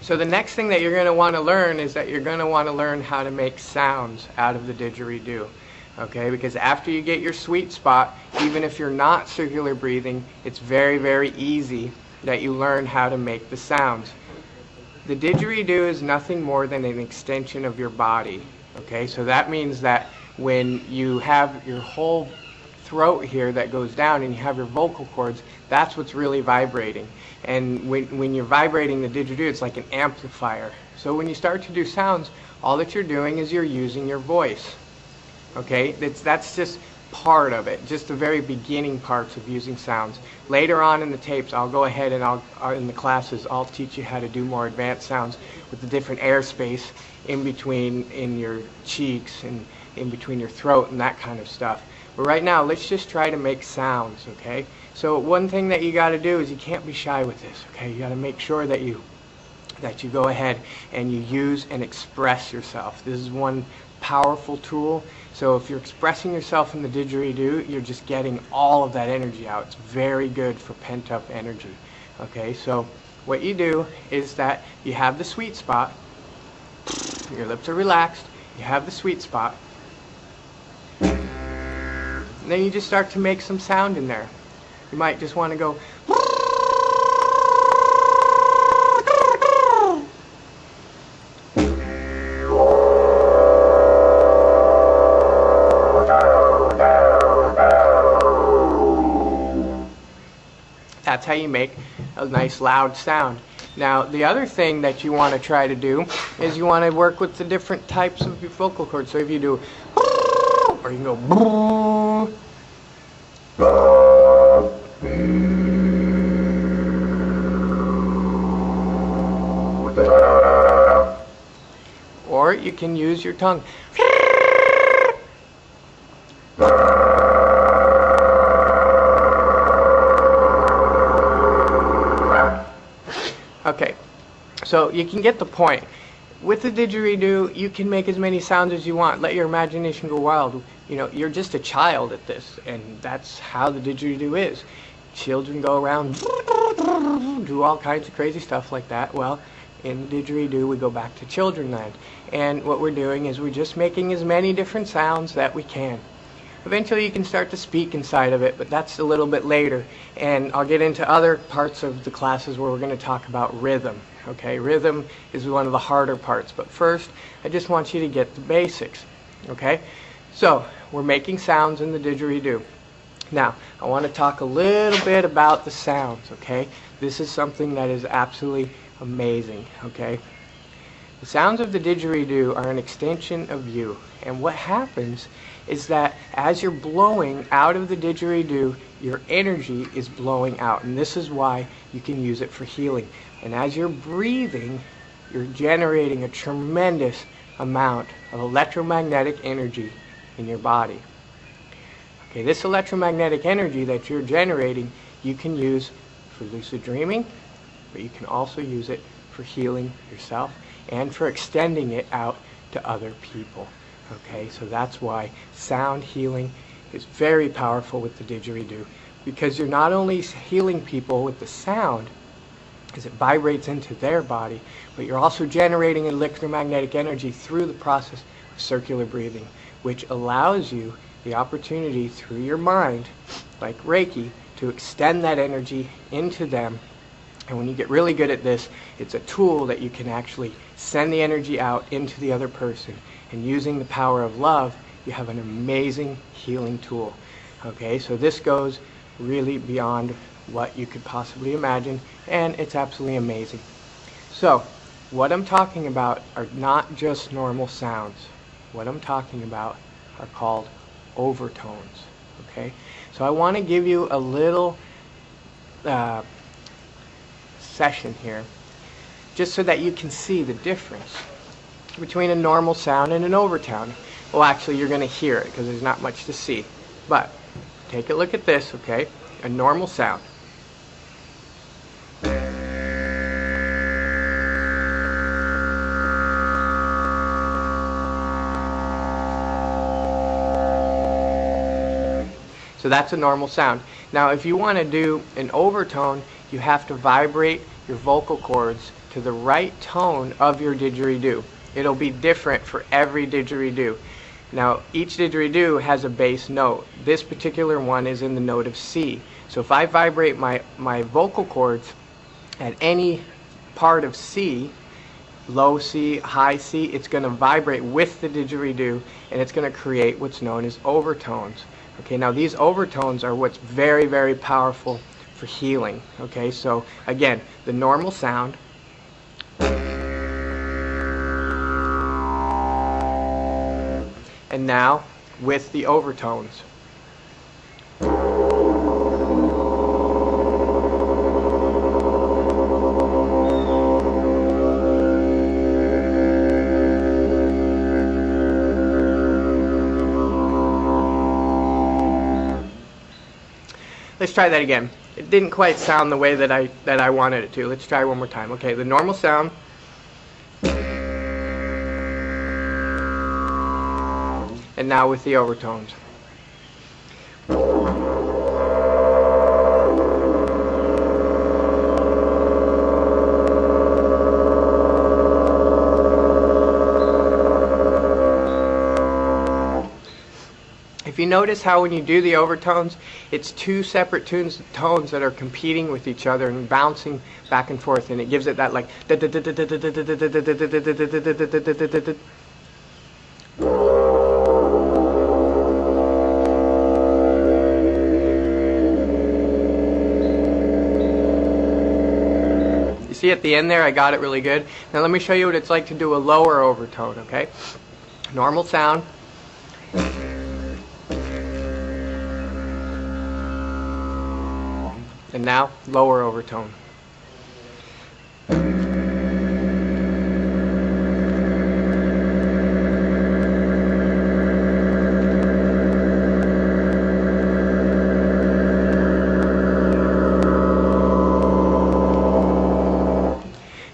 So the next thing that you're going to want to learn is that you're going to want to learn how to make sounds out of the didgeridoo. Okay, because after you get your sweet spot, even if you're not circular breathing, it's very, very easy that you learn how to make the sounds. The didgeridoo is nothing more than an extension of your body. Okay, so that means that when you have your whole throat here that goes down and you have your vocal cords, that's what's really vibrating. And when you're vibrating the didgeridoo, it's like an amplifier. So when you start to do sounds, all that you're doing is you're using your voice. Okay, that's just part of it, just the very beginning parts of using sounds. Later on in the tapes, I'll go ahead and in the classes, I'll teach you how to do more advanced sounds with the different airspace in your cheeks and in between your throat and that kind of stuff. But right now, let's just try to make sounds, okay? So one thing that you got to do is you can't be shy with this, okay? You got to make sure that you go ahead and you use and express yourself. This is one powerful tool. So if you're expressing yourself in the didgeridoo, you're just getting all of that energy out. It's very good for pent-up energy. Okay, so what you do is that you have the sweet spot, your lips are relaxed, you have the sweet spot, and then you just start to make some sound in there. You might just want to go That's how you make a nice loud sound. Now, the other thing that you want to try to do is you want to work with the different types of your vocal cords. So if you do, or you can go, or you can use your tongue. Okay, so you can get the point. With the didgeridoo, you can make as many sounds as you want. Let your imagination go wild. You know, you're just a child at this, and that's how the didgeridoo is. Children go around, do all kinds of crazy stuff like that. Well, in the didgeridoo, we go back to children land. And what we're doing is we're just making as many different sounds that we can. Eventually you can start to speak inside of it, but that's a little bit later. And I'll get into other parts of the classes where we're going to talk about rhythm. Okay, rhythm is one of the harder parts. But first, I just want you to get the basics. Okay, so we're making sounds in the didgeridoo. Now, I want to talk a little bit about the sounds. Okay, this is something that is absolutely amazing. Okay, the sounds of the didgeridoo are an extension of you. And what happens is that as you're blowing out of the didgeridoo, your energy is blowing out. And this is why you can use it for healing. And as you're breathing, you're generating a tremendous amount of electromagnetic energy in your body. Okay, this electromagnetic energy that you're generating, you can use for lucid dreaming, but you can also use it for healing yourself and for extending it out to other people. Okay, so that's why sound healing is very powerful with the didgeridoo, because you're not only healing people with the sound as it vibrates into their body, but you're also generating electromagnetic energy through the process of circular breathing, which allows you the opportunity through your mind, like Reiki, to extend that energy into them. And when you get really good at this, it's a tool that you can actually send the energy out into the other person. And using the power of love, you have an amazing healing tool. Okay, so this goes really beyond what you could possibly imagine, and it's absolutely amazing. So, what I'm talking about are not just normal sounds. What I'm talking about are called overtones. Okay, so I want to give you a little session here, just so that you can see the difference between a normal sound and an overtone. Well, actually, you're going to hear it because there's not much to see. But take a look at this, okay? A normal sound. So that's a normal sound. Now if you want to do an overtone, you have to vibrate your vocal cords to the right tone of your didgeridoo. It'll be different for every didgeridoo. Now each didgeridoo has a bass note. This particular one is in the note of C. So if I vibrate my vocal cords at any part of C, low C, high C, it's going to vibrate with the didgeridoo, and it's going to create what's known as overtones. Okay, now these overtones are what's very, very powerful for healing. Okay, so again, the normal sound, and now with the overtones. Let's try that again. It didn't quite sound the way that I wanted it to. Let's try one more time. Okay, the normal sound. And now with the overtones. If you notice how when you do the overtones, it's two separate tones that are competing with each other and bouncing back and forth, and it gives it that like. You see at the end there, I got it really good. Now let me show you what it's like to do a lower overtone, okay? Normal sound. And now, lower overtone.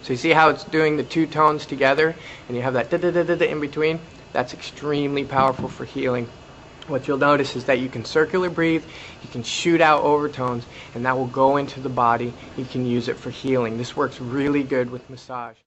So you see how it's doing the two tones together, and you have that da-da-da-da-da in between? That's extremely powerful for healing. What you'll notice is that you can circular breathe, you can shoot out overtones, and that will go into the body. You can use it for healing. This works really good with massage.